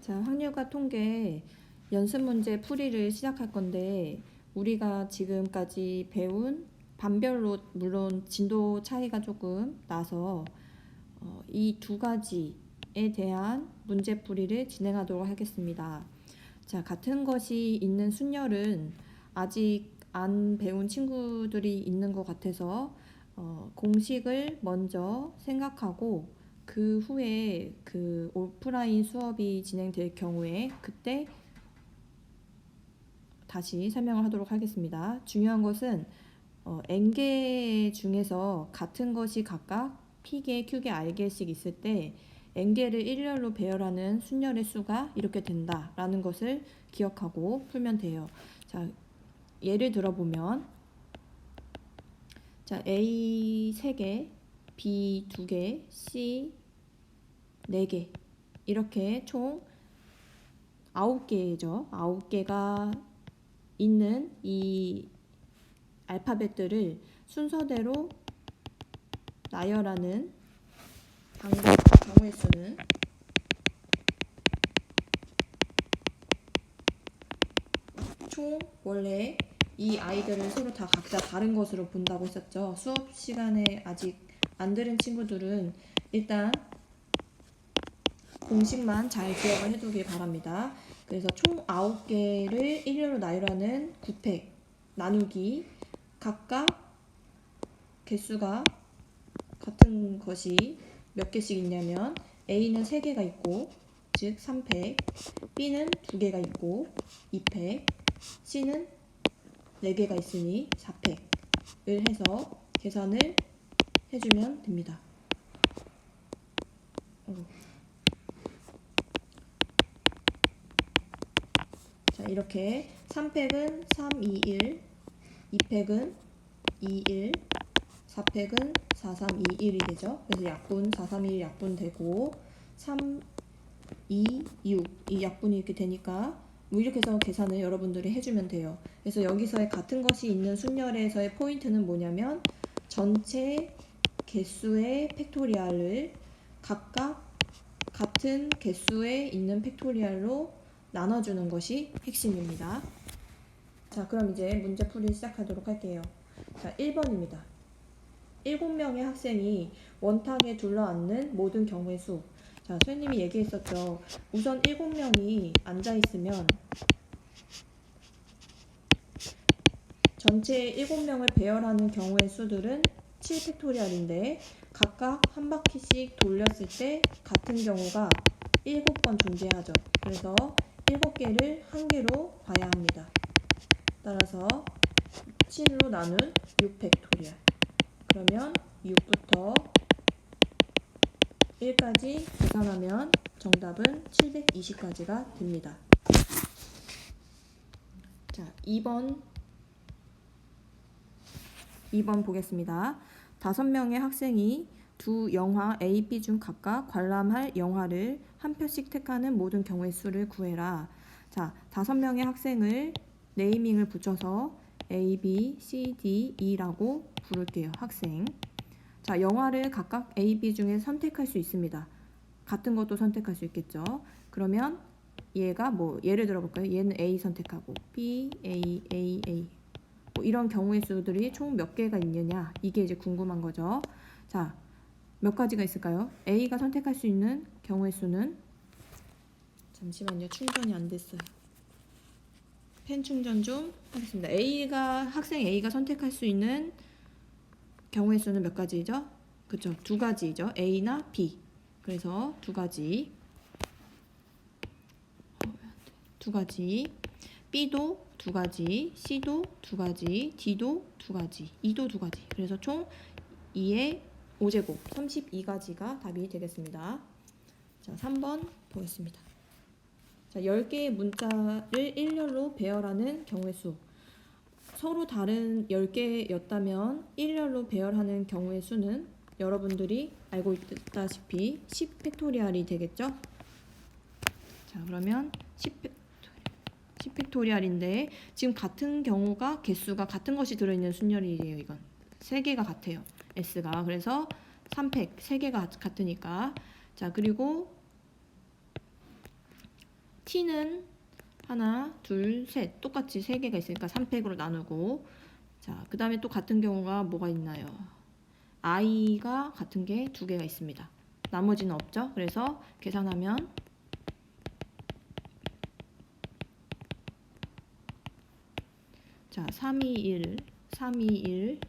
자, 확률과 통계 연습 문제 풀이를 시작할 건데 우리가 지금까지 배운 반별로 물론 진도 차이가 조금 나서 이 두 가지에 대한 문제 풀이를 진행하도록 하겠습니다. 자, 같은 것이 있는 순열은 아직 안 배운 친구들이 있는 것 같아서 공식을 먼저 생각하고 그 후에 그 오프라인 수업이 진행될 경우에 그때 다시 설명을 하도록 하겠습니다. 중요한 것은 n개 중에서 같은 것이 각각 p개, q개, r개씩 있을 때 n개를 일렬로 배열하는 순열의 수가 이렇게 된다라는 것을 기억하고 풀면 돼요. 자, 예를 들어보면 자, A 3개, B 2개, C 4개 이렇게 총 9개죠. 9개가 있는 이 알파벳들을 순서대로 나열하는 경우의 수는 총 원래 이 아이들을 서로 다 각자 다른 것으로 본다고 했었죠. 수업 시간에 아직 안 들은 친구들은 일단 공식만 잘 기억을 해두길 바랍니다. 그래서 총 9개를 일렬로 나열하는 9팩 나누기 각각 개수가 같은 것이 몇 개씩 있냐면 A는 3개가 있고 즉 3팩, B는 2개가 있고 2팩, C는 4개가 있으니 4팩을 해서 계산을 해주면 됩니다. 자, 이렇게 3팩은 3, 2, 1, 2팩은 2, 1, 4팩은 4, 3, 2, 1이 되죠. 그래서 약분 4, 3, 1 약분 되고 3, 2, 6 이 약분이 이렇게 되니까 뭐 이렇게 해서 계산을 여러분들이 해주면 돼요. 그래서 여기서의 같은 것이 있는 순열에서의 포인트는 뭐냐면 전체 개수의 팩토리얼을 각각 같은 개수에 있는 팩토리얼로 나눠주는 것이 핵심입니다. 자, 그럼 이제 문제풀이 시작하도록 할게요. 자, 1번입니다. 7명의 학생이 원탁에 둘러앉는 모든 경우의 수. 자, 선생님이 얘기했었죠. 우선 7명이 앉아있으면 전체 7명을 배열하는 경우의 수들은 7팩토리얼인데 각각 한 바퀴씩 돌렸을 때 같은 경우가 7번 존재하죠. 그래서 7개를 한 개로 봐야 합니다. 따라서 7로 나눈 6팩토리얼. 그러면 6부터 1까지 계산하면 정답은 720까지가 됩니다. 자, 2번 보겠습니다. 5명의 학생이 두 영화 A, B 중 각각 관람할 영화를 한 편씩 택하는 모든 경우의 수를 구해라. 자, 5명의 학생을 네이밍을 붙여서 A, B, C, D, E라고 부를게요. 학생. 자, 영화를 각각 A, B 중에 선택할 수 있습니다. 같은 것도 선택할 수 있겠죠. 그러면 얘가 뭐 예를 들어 볼까요? 얘는 A 선택하고 B, A, A, A 뭐 이런 경우의 수들이 총 몇 개가 있느냐 이게 이제 궁금한 거죠. 자, 몇 가지가 있을까요? A가 선택할 수 있는 경우의 수는 잠시만요. 충전이 안 됐어요. 펜 충전 좀 하겠습니다. 학생 A가 선택할 수 있는 경우의 수는 몇 가지죠? 그쵸? 2가지죠. A나 B. 그래서 2가지. B도 2가지, C도 2가지, D도 2가지, E도 2가지. 그래서 총 2의 5제곱 32가지가 답이 되겠습니다. 자, 3번 보겠습니다. 자, 10개의 문자를 일렬로 배열하는 경우의 수. 서로 다른 10개였다면 일렬로 배열하는 경우의 수는 여러분들이 알고 있다시피 10팩토리얼이 되겠죠? 자, 그러면 10팩토리얼인데 지금 같은 경우가 개수가 같은 것이 들어있는 순열이에요. 이건 3개가 같아요. S가. 그래서 3팩 3개가 같으니까. 자, 그리고 t는 하나, 둘, 셋 똑같이 3개가 있으니까 3팩으로 나누고, 자, 그 다음에 또 같은 경우가 뭐가 있나요? i가 같은 게 2개가 있습니다. 나머지는 없죠? 그래서 계산하면 자, 3, 2, 1, 3, 2, 1,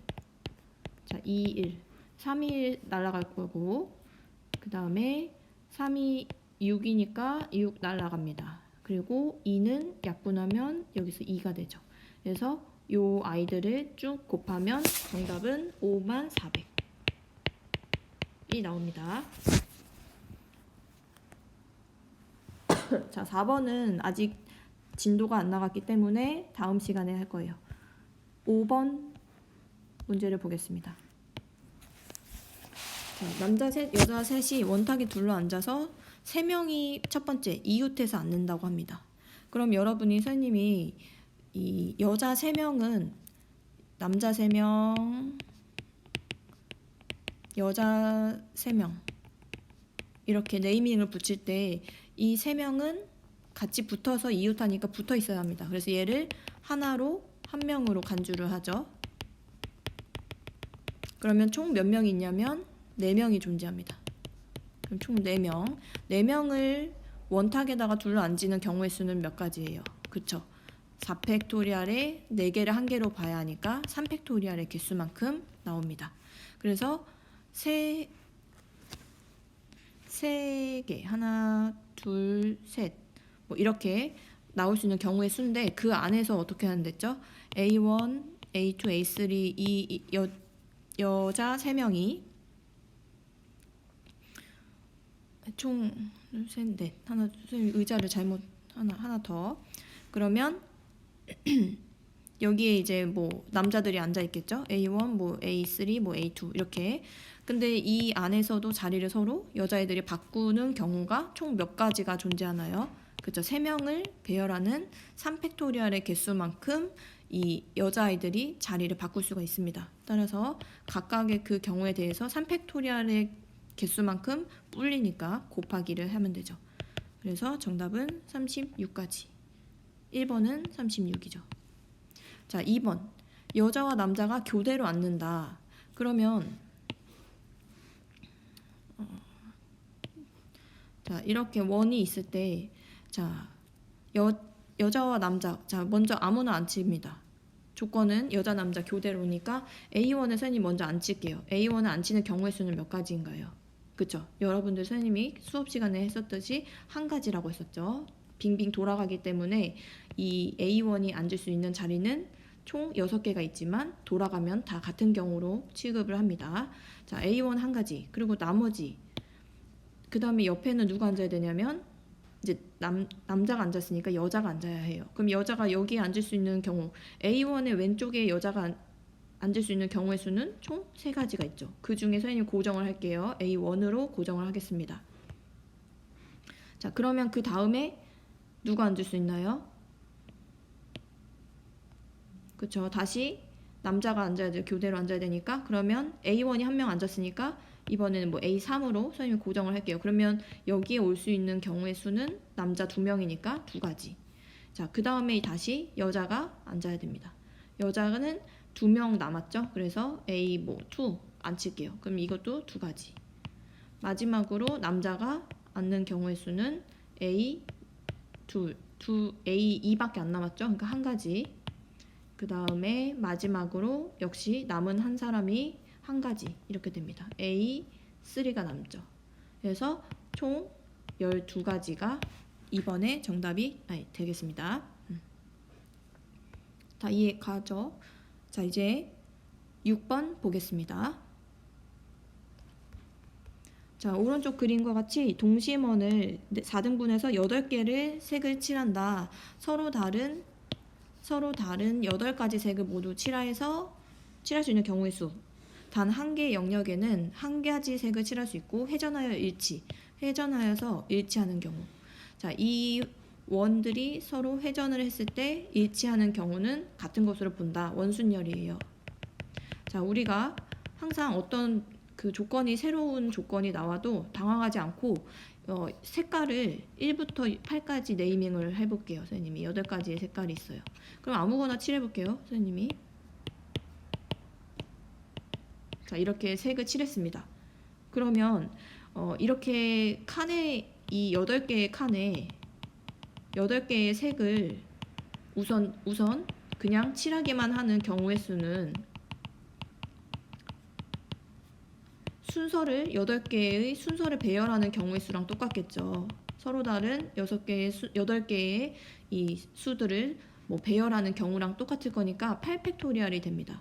자, 2, 1, 3, 2, 1 날아갈 거고, 그 다음에 3, 2, 6이니까 6 날아갑니다. 그리고 2는 약분하면 여기서 2가 되죠. 그래서 요 아이들을 쭉 곱하면 정답은 54,400이 나옵니다. 자, 4번은 아직 진도가 안 나갔기 때문에 다음 시간에 할 거예요. 5번 문제를 보겠습니다. 자, 남자 셋, 여자 셋이 원탁에 둘러앉아서 3명이 첫 번째 이웃해서 앉는다고 합니다. 그럼 여러분이 선생님이 이 여자 3명은 남자 3명, 여자 3명 이렇게 네이밍을 붙일 때 이 3명은 같이 붙어서 이웃하니까 붙어 있어야 합니다. 그래서 얘를 하나로 한 명으로 간주를 하죠. 그러면 총 몇 명이 있냐면 4명이 존재합니다. 그럼 총 4명. 4명을 원탁에다가 둘러앉히는 경우의 수는 몇 가지예요? 그쵸? 4팩토리알에 4개를 한 개로 봐야 하니까 3팩토리알의 개수만큼 나옵니다. 그래서 3개, 하나, 둘, 셋, 뭐 이렇게 나올 수 있는 경우의 수인데 그 안에서 어떻게 하는 됐죠? A1, A2, A3 이 여자 3명이 총 셋, 넷, 하나, 의자를 잘못 하나 더. 그러면 여기에 이제 뭐 남자들이 앉아 있겠죠? A1, 뭐 A3, 뭐 A2 이렇게. 근데 이 안에서도 자리를 서로 여자애들이 바꾸는 경우가 총 몇 가지가 존재하나요? 그죠? 3명을 배열하는 3팩토리알의 개수만큼 이 여자아이들이 자리를 바꿀 수가 있습니다. 따라서 각각의 그 경우에 대해서 3팩토리알의 개수만큼 불리니까 곱하기를 하면 되죠. 그래서 정답은 36까지. 1번은 36이죠. 자, 2번. 여자와 남자가 교대로 앉는다. 그러면 자, 이렇게 원이 있을 때 자, 여자와 남자, 자, 먼저 아무나 앉힙니다. 조건은 여자 남자 교대로니까 A1을 선생님 먼저 앉힐게요. A1을 앉히는 경우의 수는 몇 가지인가요? 그쵸? 여러분들 선생님이 수업 시간에 했었듯이 한 가지라고 했었죠. 빙빙 돌아가기 때문에 이 A1이 앉을 수 있는 자리는 총 6개가 있지만 돌아가면 다 같은 경우로 취급을 합니다. 자, A1 한 가지, 그리고 나머지 그 다음에 옆에는 누가 앉아야 되냐면 이제 남자가 앉았으니까 여자가 앉아야 해요. 그럼 여자가 여기에 앉을 수 있는 경우 A1의 왼쪽에 여자가 앉을 수 있는 경우의 수는 총 3가지가 있죠. 그 중에 선생님 고정을 할게요. A1으로 고정을 하겠습니다. 자, 그러면 그 다음에 누가 앉을 수 있나요? 그쵸. 다시 남자가 앉아야 돼요. 교대로 앉아야 되니까. 그러면 A1이 한 명 앉았으니까 이번에는 뭐 A3으로 선생님이 고정을 할게요. 그러면 여기에 올 수 있는 경우의 수는 남자 2명이니까 2가지. 자, 그 다음에 다시 여자가 앉아야 됩니다. 여자는 2명 남았죠. 그래서 A 뭐 2 앉힐게요. 그럼 이것도 2가지. 마지막으로 남자가 앉는 경우의 수는 A 2밖에 안 남았죠. 그러니까 1가지. 그 다음에 마지막으로 역시 남은 한 사람이 1가지 이렇게 됩니다. A3가 남죠. 그래서 총 12가지가 이번에 정답이 되겠습니다. 다 이해 가죠? 자, 이제 6번 보겠습니다. 자, 오른쪽 그림과 같이 동심원을 4등분해서 8개를 색을 칠한다. 서로 다른 8가지 색을 모두 칠할 수 있는 경우의 수. 단 한 개의 영역에는 한 가지 색을 칠할 수 있고 회전하여서 일치하는 경우. 자, 이 원들이 서로 회전을 했을 때 일치하는 경우는 같은 것으로 본다. 원순열이에요. 자, 우리가 항상 어떤 그 조건이 새로운 조건이 나와도 당황하지 않고 색깔을 1부터 8까지 네이밍을 해볼게요. 선생님이 8가지의 색깔이 있어요. 그럼 아무거나 칠해볼게요. 선생님이. 자, 이렇게 색을 칠했습니다. 그러면 이렇게 칸에 이 8개의 칸에 8개의 색을 우선 그냥 칠하기만 하는 경우의 수는 순서를 8개의 순서를 배열하는 경우의 수랑 똑같겠죠. 서로 다른 8개의 이 수들을 뭐 배열하는 경우랑 똑같을 거니까 8팩토리얼이 됩니다.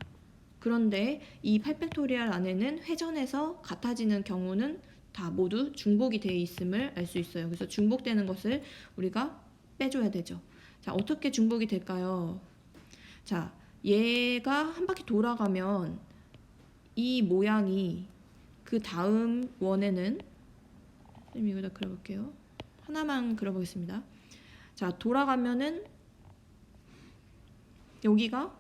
그런데 이 8팩토리얼 안에는 회전해서 같아지는 경우는 다 모두 중복이 되어 있음을 알 수 있어요. 그래서 중복되는 것을 우리가 빼줘야 되죠. 자, 어떻게 중복이 될까요? 자, 얘가 한 바퀴 돌아가면 이 모양이 그 다음 원에는 선생님 이거다 그려볼게요. 하나만 그려보겠습니다. 자, 돌아가면은 여기가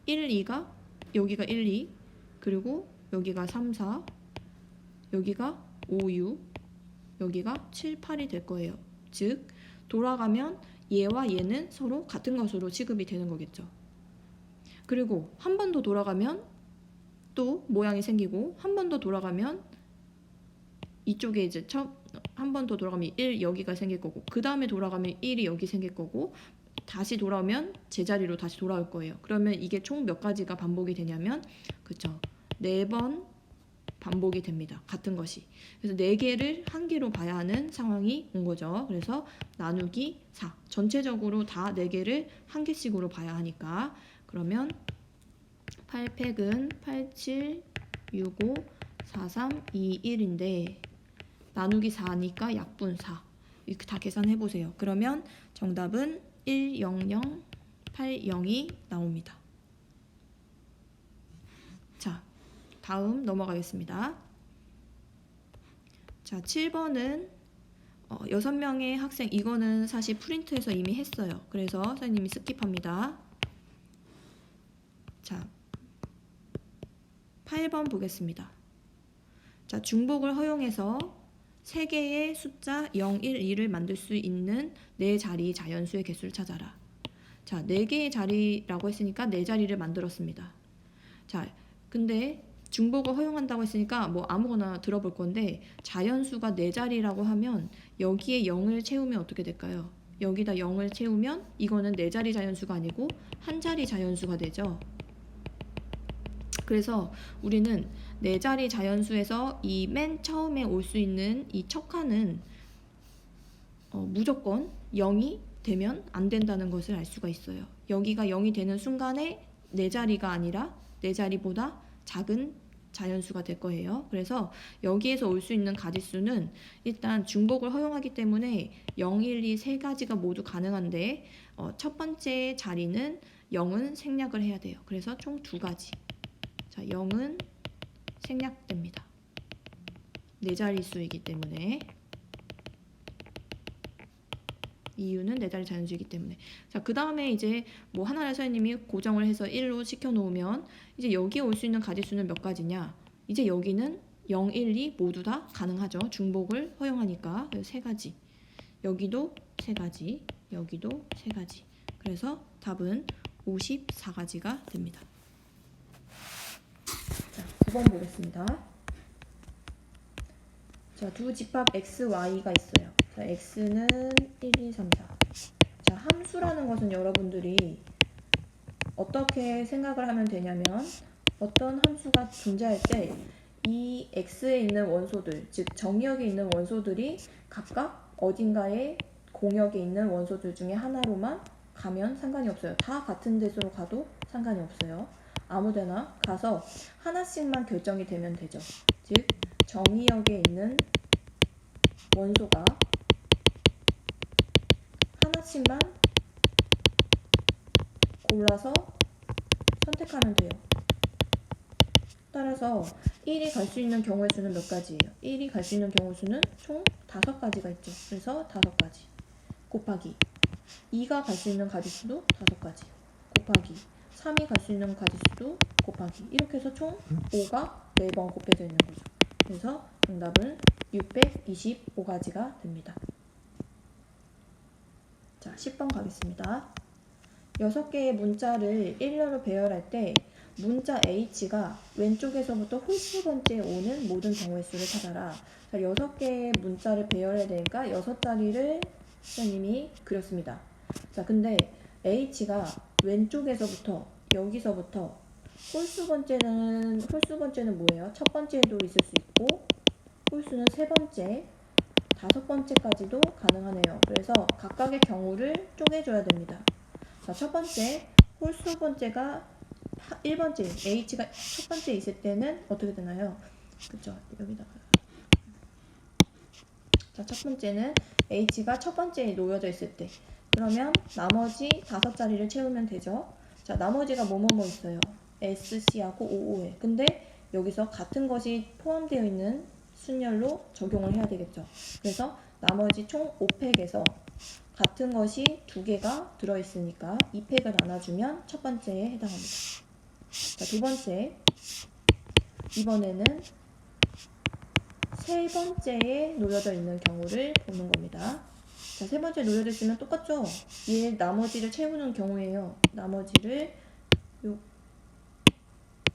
1, 2가 여기가 1, 2 그리고 여기가 3, 4 여기가 5, 6 여기가 7, 8이 될 거예요. 즉 돌아가면 얘와 얘는 서로 같은 것으로 취급이 되는 거겠죠. 그리고 한 번 더 돌아가면 또 모양이 생기고 한 번 더 돌아가면 이쪽에 이제 한 번 더 돌아가면 1 여기가 생길 거고 그 다음에 돌아가면 1이 여기 생길 거고 다시 돌아오면 제자리로 다시 돌아올 거예요. 그러면 이게 총 몇 가지가 반복이 되냐면 그쵸 4번 반복이 됩니다. 같은 것이. 그래서 4개를 한 개로 봐야 하는 상황이 온 거죠. 그래서 나누기 4 전체적으로 다 4개를 한 개씩으로 봐야 하니까 그러면 8팩은 8, 7, 6, 5, 4, 3, 2, 1인데 나누기 4니까 약분 4 이렇게 다 계산해 보세요. 그러면 정답은 1, 0, 0, 8, 0이 나옵니다. 자, 다음 넘어가겠습니다. 자, 7번은 6명의 학생 이거는 사실 프린트에서 이미 했어요. 그래서 선생님이 스킵합니다. 자, 8번 보겠습니다. 자, 중복을 허용해서 3개의 숫자 0, 1, 2를 만들 수 있는 4자리 자연수의 개수를 찾아라. 자, 4개의 자리라고 했으니까 4자리를 만들었습니다. 자, 근데 중복을 허용한다고 했으니까 뭐 아무거나 들어볼 건데 자연수가 4자리라고 하면 여기에 0을 채우면 어떻게 될까요? 여기다 0을 채우면 이거는 4자리 자연수가 아니고 한 자리 자연수가 되죠. 그래서 우리는 4자리 자연수에서 이 맨 처음에 올 수 있는 이 첫 칸은 무조건 0이 되면 안 된다는 것을 알 수가 있어요. 여기가 0이 되는 순간에 4자리가 아니라 4자리보다 작은 자연수가 될 거예요. 그래서 여기에서 올 수 있는 가지수는 일단 중복을 허용하기 때문에 0, 1, 2 세 가지가 모두 가능한데 첫 번째 자리는 0은 생략을 해야 돼요. 그래서 총 2가지. 자, 0은 생략됩니다. 4자리 수이기 때문에 이유는 4자리 자연수이기 때문에. 자, 그 다음에 이제 뭐 하나를 선생님이 고정을 해서 1로 시켜놓으면 이제 여기에 올 수 있는 가지수는 몇 가지냐? 이제 여기는 0, 1, 2 모두 다 가능하죠. 중복을 허용하니까 3가지. 여기도 3가지. 여기도 3가지. 그래서 답은 54가지가 됩니다. 자, 9번 보겠습니다. 자, 두 집합 x, y가 있어요. 자, x는 1, 2, 3, 4. 자, 함수라는 것은 여러분들이 어떻게 생각을 하면 되냐면 어떤 함수가 존재할 때 이 x에 있는 원소들, 즉 정의역에 있는 원소들이 각각 어딘가에 공역에 있는 원소들 중에 하나로만 가면 상관이 없어요. 다 같은 데서로 가도 상관이 없어요. 아무데나 가서 하나씩만 결정이 되면 되죠. 즉 정의역에 있는 원소가 하나씩만 골라서 선택하면 돼요. 따라서 1이 갈 수 있는 경우의 수는 몇 가지예요? 1이 갈 수 있는 경우의 수는 총 5가지가 있죠. 그래서 5가지 곱하기 2가 갈 수 있는 가지수도 5가지 곱하기 3이 갈 수 있는 가지수도 곱하기 이렇게 해서 총 5가 4번 곱해져 있는 거죠. 그래서 정답은 625가지가 됩니다. 자, 10번 가겠습니다. 6개의 문자를 일렬로 배열할 때 문자 H가 왼쪽에서부터 홀수 번째에 오는 모든 경우의 수를 찾아라. 자, 6개의 문자를 배열해야 되니까 6자리를 선생님이 그렸습니다. 자, 근데 H가 왼쪽에서부터 여기서부터 홀수 번째는 뭐예요? 첫 번째도 있을 수 있고 홀수는 세 번째, 다섯 번째까지도 가능하네요. 그래서 각각의 경우를 쪼개줘야 됩니다. 자, 첫 번째 홀수 번째가 1번째 H가 첫 번째 있을 때는 어떻게 되나요? 그쵸? 여기다가 자, 첫 번째는 H가 첫 번째에 놓여져 있을 때 그러면 나머지 5자리를 채우면 되죠. 자, 나머지가 뭐뭐뭐 있어요. S, C하고 OO에. 근데 여기서 같은 것이 포함되어 있는 순열로 적용을 해야 되겠죠. 그래서 나머지 총 5팩에서 같은 것이 2개가 들어있으니까 2팩을 나눠주면 첫 번째에 해당합니다. 자, 두 번째. 이번에는 세 번째에 놓여져 있는 경우를 보는 겁니다. 자, 세 번째 놓여져 있으면 똑같죠? 얘 나머지를 채우는 경우예요. 나머지를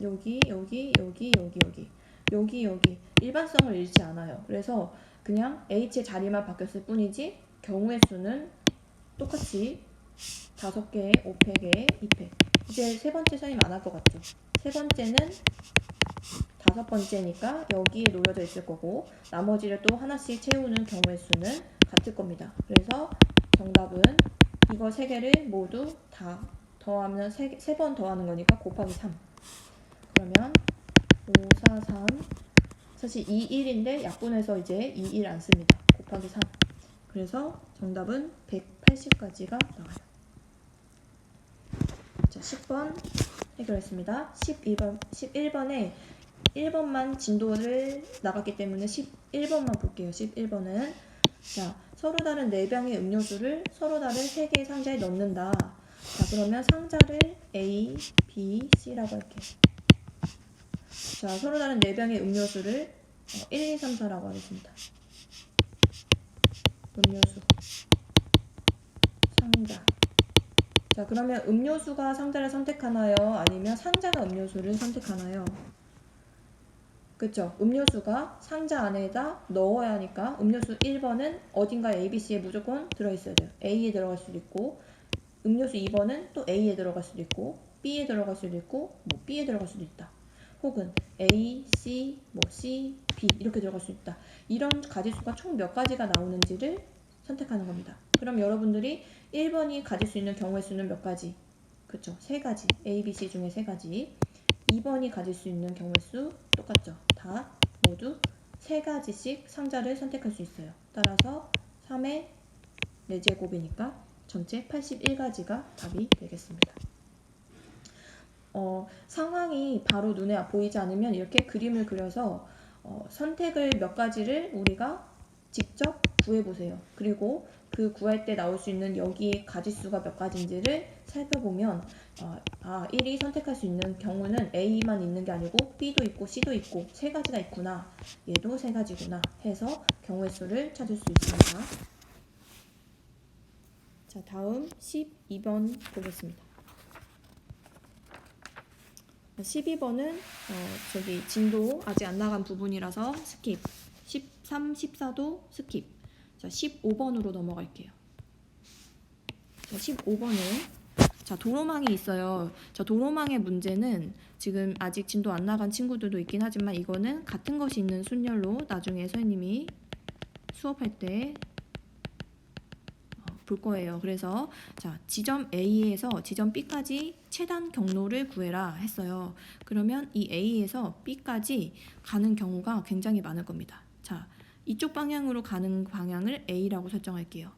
여기 일반성을 잃지 않아요. 그래서 그냥 H의 자리만 바뀌었을 뿐이지 경우의 수는 똑같이 5개에 5팩에 2팩. 이제 세 번째 선임 안 할 것 같죠? 세 번째는 5번째니까 여기에 놓여져 있을 거고 나머지를 또 하나씩 채우는 경우의 수는 같을 겁니다. 그래서 정답은 이거 3개를 모두 다 더하면 3번 더하는 거니까 곱하기 3. 그러면 5, 4, 3 사실 2, 1인데 약분해서 이제 2, 1 안 씁니다. 곱하기 3. 그래서 정답은 180까지가 나와요. 자, 10번 해결했습니다. 11번에 1번만 진도를 나갔기 때문에 11번만 볼게요. 11번은 자, 서로 다른 4병의 음료수를 서로 다른 3개의 상자에 넣는다. 자, 그러면 상자를 A, B, C라고 할게요. 자, 서로 다른 4병의 음료수를 1, 2, 3, 4라고 하겠습니다. 음료수 상자. 자, 그러면 음료수가 상자를 선택하나요? 아니면 상자가 음료수를 선택하나요? 그쵸? 음료수가 상자 안에다 넣어야 하니까 음료수 1번은 어딘가 A, B, C에 무조건 들어있어야 돼요. A에 들어갈 수도 있고 음료수 2번은 또 A에 들어갈 수도 있고 B에 들어갈 수도 있고 뭐 B에 들어갈 수도 있다. 혹은 A, C, 뭐 C, B 이렇게 들어갈 수 있다. 이런 가지수가 총 몇 가지가 나오는지를 선택하는 겁니다. 그럼 여러분들이 1번이 가질 수 있는 경우의 수는 몇 가지? 그쵸? 3가지. A, B, C 중에 3가지. 2번이 가질 수 있는 경우의 수 똑같죠? 다 모두 3가지씩 상자를 선택할 수 있어요. 따라서 3의 4제곱이니까 전체 81가지가 답이 되겠습니다. 상황이 바로 눈에 보이지 않으면 이렇게 그림을 그려서 선택을 몇 가지를 우리가 직접 구해보세요. 그리고 그 구할 때 나올 수 있는 여기 가지수가 몇 가지인지를 살펴보면 1이 선택할 수 있는 경우는 A만 있는 게 아니고 B도 있고 C도 있고 3가지가 있구나. 얘도 3가지구나 해서 경우의 수를 찾을 수 있습니다. 자, 다음 12번 보겠습니다. 12번은 저기 진도 아직 안 나간 부분이라서 스킵. 13, 14도 스킵. 자, 15번으로 넘어갈게요. 자, 15번은 자, 도로망이 있어요. 자, 도로망의 문제는 지금 아직 진도 안 나간 친구들도 있긴 하지만 이거는 같은 것이 있는 순열로 나중에 선생님이 수업할 때 볼 거예요. 그래서 자, 지점 A에서 지점 B까지 최단 경로를 구해라 했어요. 그러면 이 A에서 B까지 가는 경우가 굉장히 많을 겁니다. 자, 이쪽 방향으로 가는 방향을 A라고 설정할게요.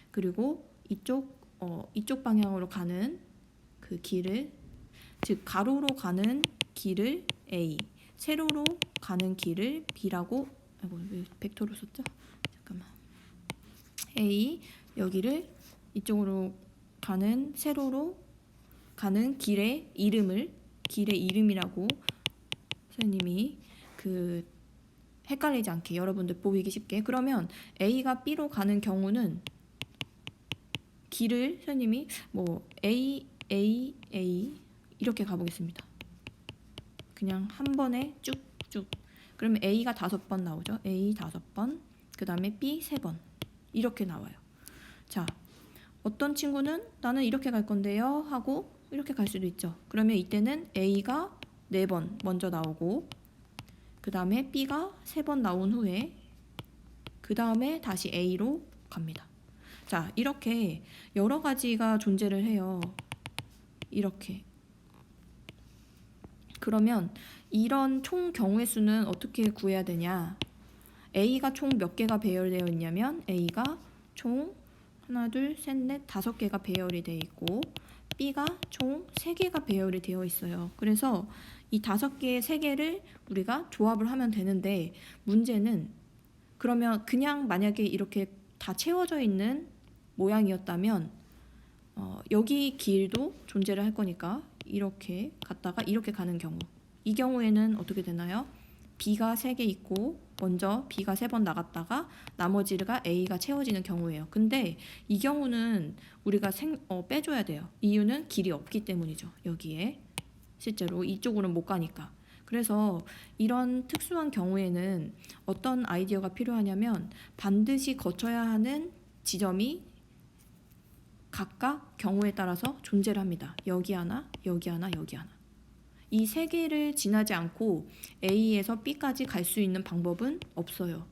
그리고 이쪽 방향으로 가는 그 길을, 즉 가로로 가는 길을 A, 세로로 가는 길을 B라고, 왜 벡터로 썼죠? 잠깐만. A, 여기를 이쪽으로 가는 세로로 가는 길의 이름이라고 선생님이 그 헷갈리지 않게 여러분들 보이기 쉽게. 그러면 A가 B로 가는 경우는 길을 선생님이 뭐 A 이렇게 가보겠습니다. 그냥 한 번에 쭉쭉. 그러면 A가 5번 나오죠. A 5번, 그 다음에 B 3번 이렇게 나와요. 자, 어떤 친구는 나는 이렇게 갈 건데요 하고 이렇게 갈 수도 있죠. 그러면 이때는 A가 4번 먼저 나오고, 그 다음에 B가 3번 나온 후에 그 다음에 다시 A로 갑니다. 자, 이렇게 여러 가지가 존재를 해요. 이렇게. 그러면 이런 총 경우의 수는 어떻게 구해야 되냐? A가 총 몇 개가 배열되어 있냐면 A가 총 하나, 둘, 셋, 넷, 5개가 배열이 되어 있고, B가 총 3개가 배열이 되어 있어요. 그래서 이 5개의 3개를 우리가 조합을 하면 되는데, 문제는 그러면 그냥 만약에 이렇게 다 채워져 있는 모양이었다면 여기 길도 존재를 할 거니까 이렇게 갔다가 이렇게 가는 경우, 이 경우에는 어떻게 되나요? B가 3개 있고 먼저 B가 3번 나갔다가 나머지가 A가 채워지는 경우예요. 근데 이 경우는 우리가 빼줘야 돼요. 이유는 길이 없기 때문이죠. 여기에 실제로 이쪽으로는 못 가니까. 그래서 이런 특수한 경우에는 어떤 아이디어가 필요하냐면 반드시 거쳐야 하는 지점이 각각 경우에 따라서 존재를 합니다. 여기 하나, 여기 하나, 여기 하나. 이 3개를 지나지 않고 A에서 B까지 갈 수 있는 방법은 없어요.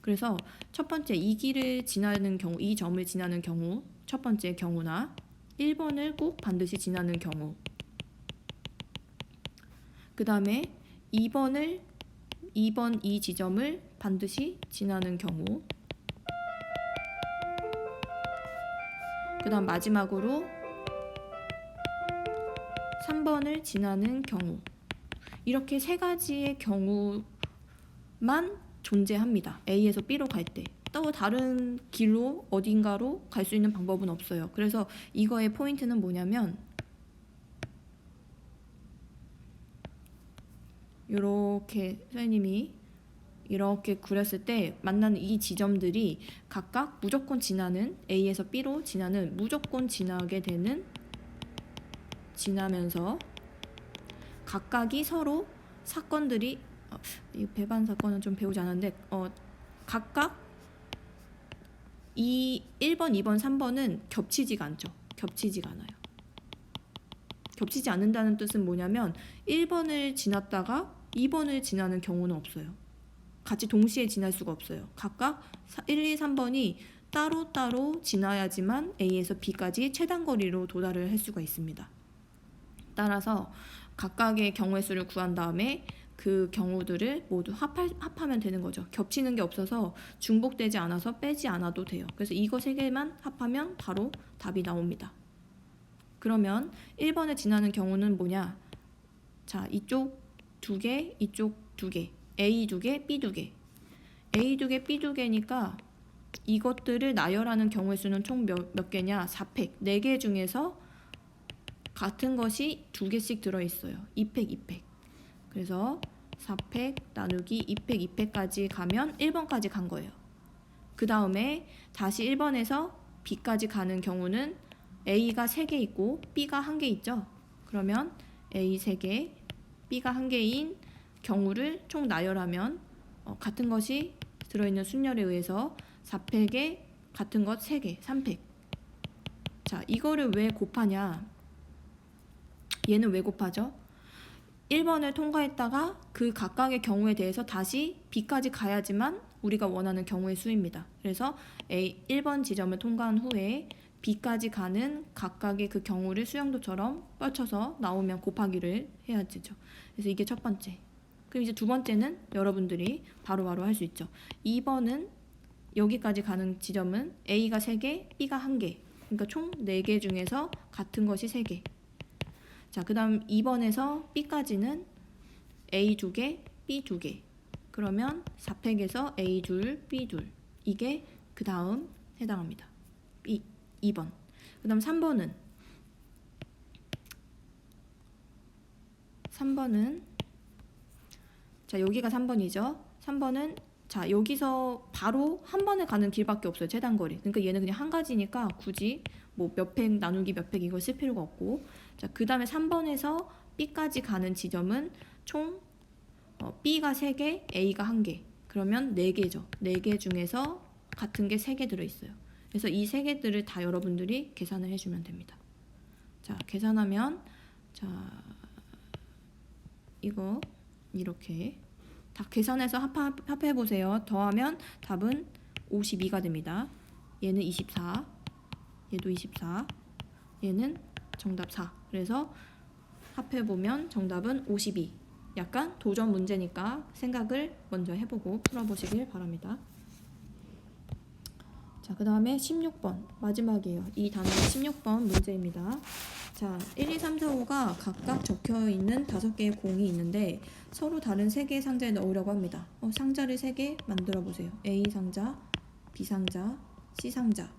그래서 첫 번째 이 길을 지나는 경우, 이 점을 지나는 경우, 첫 번째 경우나 1번을 꼭 반드시 지나는 경우, 그 다음에 2번 이 지점을 반드시 지나는 경우, 그 다음 마지막으로 3번을 지나는 경우. 이렇게 3가지의 경우만 존재합니다. A에서 B로 갈 때. 또 다른 길로 어딘가로 갈 수 있는 방법은 없어요. 그래서 이거의 포인트는 뭐냐면 이렇게 선생님이 이렇게 그렸을 때 만나는 이 지점들이 각각 무조건 지나는, A에서 B로 지나는, 무조건 지나게 되는, 지나면서 각각이 서로 사건들이 이 배반 사건은 좀 배우지 않았는데 각각 이 1번, 2번, 3번은 겹치지가 않죠. 겹치지가 않아요. 겹치지 않는다는 뜻은 뭐냐면 1번을 지났다가 2번을 지나는 경우는 없어요. 같이 동시에 지날 수가 없어요. 각각 1, 2, 3번이 따로따로 지나야지만 A에서 B까지 최단 거리로 도달을 할 수가 있습니다. 따라서 각각의 경우의 수를 구한 다음에 그 경우들을 모두 합하면 되는 거죠. 겹치는 게 없어서 중복되지 않아서 빼지 않아도 돼요. 그래서 이거 3개만 합하면 바로 답이 나옵니다. 그러면 1번에 지나는 경우는 뭐냐? 자, 이쪽 2개, 이쪽 2개, A 2개, B 2개. A 2개, B 2개니까 이것들을 나열하는 경우의 수는 총 몇 개냐? 4팩. 4개 중에서 같은 것이 2개씩 들어있어요. 2팩, 2팩. 그래서 4팩 나누기 2팩, 2팩까지 가면 1번까지 간 거예요. 그 다음에 다시 1번에서 B까지 가는 경우는 A가 3개 있고 B가 1개 있죠. 그러면 A 3개, B가 1개인 경우를 총 나열하면 같은 것이 들어있는 순열에 의해서 4팩에 같은 것 3개, 3팩. 자, 이거를 왜 곱하냐? 얘는 왜 곱하죠? 1번을 통과했다가 그 각각의 경우에 대해서 다시 B까지 가야지만 우리가 원하는 경우의 수입니다. 그래서 1번 지점을 통과한 후에 B까지 가는 각각의 그 경우를 수영도처럼 펼쳐서 나오면 곱하기를 해야 되죠. 그래서 이게 첫 번째. 그럼 이제 두 번째는 여러분들이 바로바로 할 수 있죠. 2번은 여기까지 가는 지점은 A가 3개, B가 1개. 그러니까 총 4개 중에서 같은 것이 3개. 자, 그 다음 2번에서 B까지는 A 2개, B 2개. 그러면 4팩에서 A 2, B 2. 이게 그 다음 해당합니다. 2번. 그 다음 3번은 자, 여기가 3번이죠. 3번은 자, 여기서 바로 한 번에 가는 길밖에 없어요. 최단거리. 그러니까 얘는 그냥 한 가지니까 굳이 뭐 몇 팩 나누기 몇 팩 이거 쓸 필요가 없고. 자, 그 다음에 3번에서 B까지 가는 지점은 총 B가 3개, A가 1개. 그러면 4개죠. 4개 중에서 같은 게 3개 들어있어요. 그래서 이 3개들을 다 여러분들이 계산을 해주면 됩니다. 자, 계산하면 자, 이거 이렇게 다 계산해서 합해보세요. 더하면 답은 52가 됩니다. 얘는 24, 얘도 24, 얘는 정답 4. 그래서 합해보면 정답은 52. 약간 도전 문제니까 생각을 먼저 해보고 풀어보시길 바랍니다. 자, 그 다음에 16번 마지막이에요. 이 단어의 16번 문제입니다. 자, 1, 2, 3, 4, 5가 각각 적혀있는 5개의 공이 있는데 서로 다른 3개의 상자에 넣으려고 합니다. 상자를 3개 만들어 보세요. A 상자, B 상자, C 상자.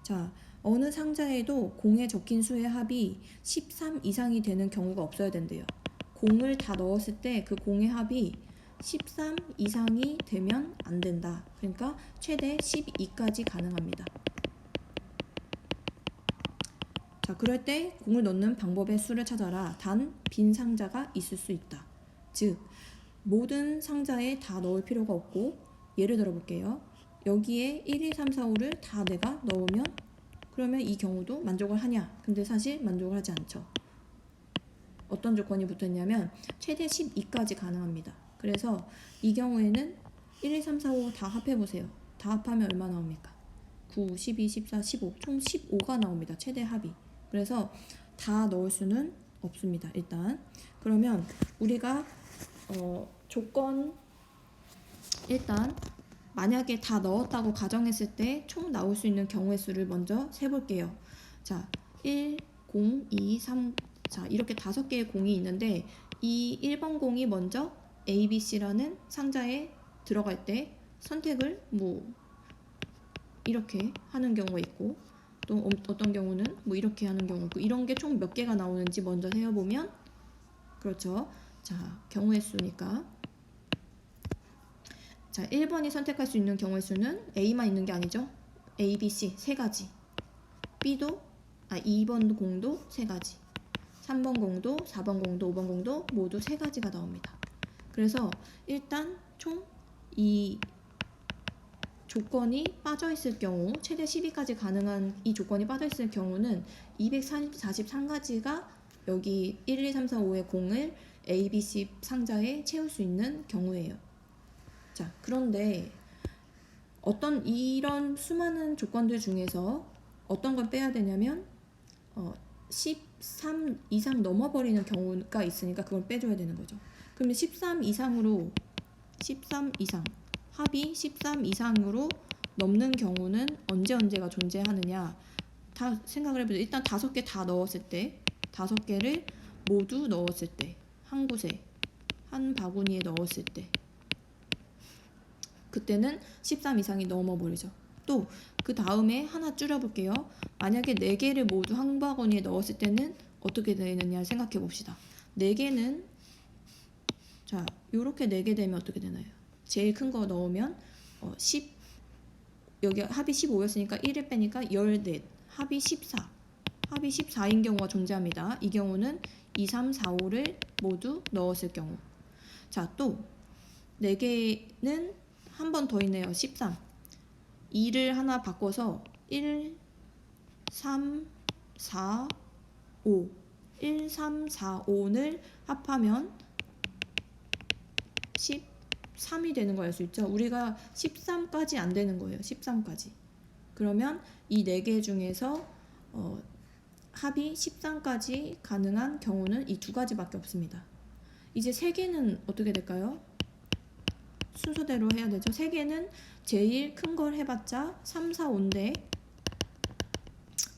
자, 어느 상자에도 공에 적힌 수의 합이 13 이상이 되는 경우가 없어야 된대요. 공을 다 넣었을 때 그 공의 합이 13 이상이 되면 안 된다. 그러니까 최대 12까지 가능합니다. 자, 그럴 때 공을 넣는 방법의 수를 찾아라. 단 빈 상자가 있을 수 있다. 즉, 모든 상자에 다 넣을 필요가 없고, 예를 들어 볼게요. 여기에 1, 2, 3, 4, 5를 다 내가 넣으면 그러면 이 경우도 만족을 하냐? 근데 사실 만족을 하지 않죠. 어떤 조건이 붙어 있냐면 최대 12까지 가능합니다. 그래서 이 경우에는 1, 2, 3, 4, 5 다 합해보세요. 다 합하면 얼마 나옵니까? 9, 12, 14, 15 총 15가 나옵니다. 최대 합이. 그래서 다 넣을 수는 없습니다. 일단 그러면 우리가 조건 일단 만약에 다 넣었다고 가정했을 때 총 나올 수 있는 경우의 수를 먼저 세볼게요. 자, 1, 0, 2, 3 자, 이렇게 5개의 공이 있는데 이 1번 공이 먼저 A, B, C라는 상자에 들어갈 때 선택을 뭐 이렇게 하는 경우가 있고 또 어떤 경우는 뭐 이렇게 하는 경우가 있고 이런 게 총 몇 개가 나오는지 먼저 세어보면 그렇죠. 자, 경우의 수니까 자, 1번이 선택할 수 있는 경우의 수는 A만 있는 게 아니죠. A, B, C 3가지 B도 2번 공도 3가지 3번 공도, 4번 공도, 5번 공도 모두 3가지가 나옵니다. 그래서 일단 총 이 조건이 빠져있을 경우 최대 12까지 가능한 이 조건이 빠져있을 경우는 243가지가 여기 1, 2, 3, 4, 5의 공을 A, B, C 상자에 채울 수 있는 경우예요. 자, 그런데 어떤 이런 수많은 조건들 중에서 어떤 걸 빼야 되냐면 13 이상 넘어버리는 경우가 있으니까 그걸 빼줘야 되는 거죠. 그러면 13 이상으로 13 이상 합이 13 이상으로 넘는 경우는 언제가 존재하느냐 다 생각을 해보죠. 일단 5개 다 넣었을 때 5개를 모두 넣었을 때 한 곳에 한 바구니에 넣었을 때 그때는 13 이상이 넘어버리죠. 또 그 다음에 하나 줄여볼게요. 만약에 4개를 모두 한 바구니에 넣었을 때는 어떻게 되느냐 생각해 봅시다. 4개는 자, 요렇게 4개 되면 어떻게 되나요? 제일 큰 거 넣으면 10 여기 합이 15였으니까 1을 빼니까 14 합이 14 합이 14인 경우가 존재합니다. 이 경우는 2, 3, 4, 5를 모두 넣었을 경우 자, 또 4개는 한 번 더 있네요. 13 2를 하나 바꿔서 1, 3, 4, 5 1, 3, 4, 5를 합하면 13이 되는 거 알 수 있죠? 우리가 13까지 안 되는 거예요. 13까지. 그러면 이 4개 중에서 합이 13까지 가능한 경우는 이 2가지밖에 없습니다. 이제 3개는 어떻게 될까요? 순서대로 해야 되죠. 3개는 제일 큰 걸 해봤자 3, 4, 5인데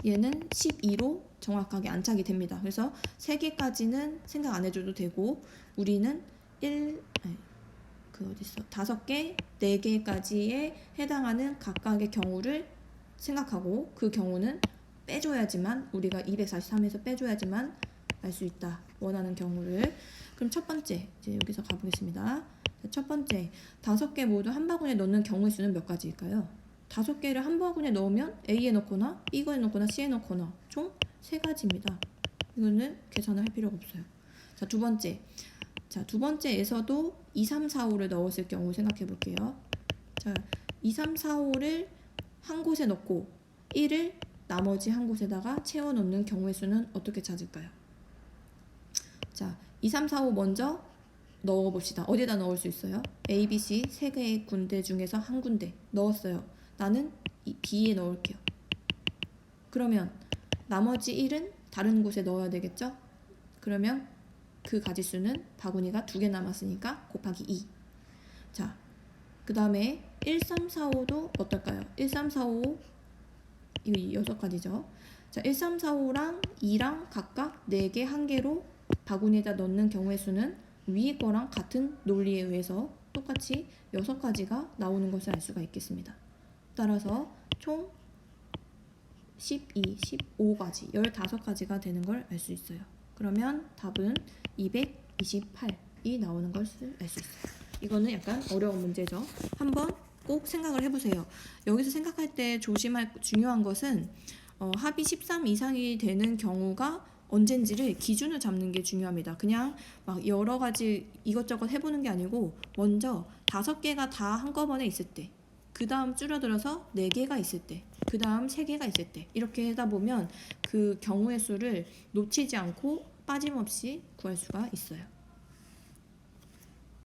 얘는 12로 정확하게 안착이 됩니다. 그래서 3개까지는 생각 안 해줘도 되고 우리는 5개, 4개까지에 해당하는 각각의 경우를 생각하고 그 경우는 빼줘야지만 우리가 243에서 빼줘야지만 알 수 있다. 원하는 경우를. 그럼 첫 번째 이제 여기서 가보겠습니다. 첫 번째, 5개 모두 한 바구니에 넣는 경우의 수는 몇 가지일까요? 5개를 한 바구니에 넣으면 A에 넣거나 B거에 넣거나 C에 넣거나 총 3가지입니다. 이거는 계산을 할 필요가 없어요. 자, 두 번째. 자, 두 번째에서도 2, 3, 4, 5를 넣었을 경우 생각해 볼게요. 자, 2, 3, 4, 5를 한 곳에 넣고 1을 나머지 한 곳에다가 채워 넣는 경우의 수는 어떻게 찾을까요? 자, 2, 3, 4, 5 먼저 넣어 봅시다. 어디에다 넣을 수 있어요? A, B, C 3개의 군데 중에서 한 군데 넣었어요. 나는 B에 넣을게요. 그러면 나머지 1은 다른 곳에 넣어야 되겠죠? 그러면 그 가지수는 바구니가 2개 남았으니까 곱하기 2. 자, 그 다음에 1, 3, 4, 5도 어떨까요? 1, 3, 4, 5 이거 6가지죠. 자, 1, 3, 4, 5랑 2랑 각각 4개, 1개로 바구니에다 넣는 경우의 수는 위에 거랑 같은 논리에 의해서 똑같이 6가지가 나오는 것을 알 수가 있겠습니다. 따라서 총 12, 15가지, 15가지가 되는 걸 알 수 있어요. 그러면 답은 228이 나오는 것을 알 수 있어요. 이거는 약간 어려운 문제죠. 한번 꼭 생각을 해보세요. 여기서 생각할 때 조심할 중요한 것은 합이 13 이상이 되는 경우가 언젠지를 기준을 잡는 게 중요합니다. 그냥 막 여러 가지 이것저것 해보는 게 아니고 먼저 5개가 다 한꺼번에 있을 때, 그 다음 줄어들어서 4개가 있을 때, 그 다음 3개가 있을 때 이렇게 하다 보면 그 경우의 수를 놓치지 않고 빠짐없이 구할 수가 있어요.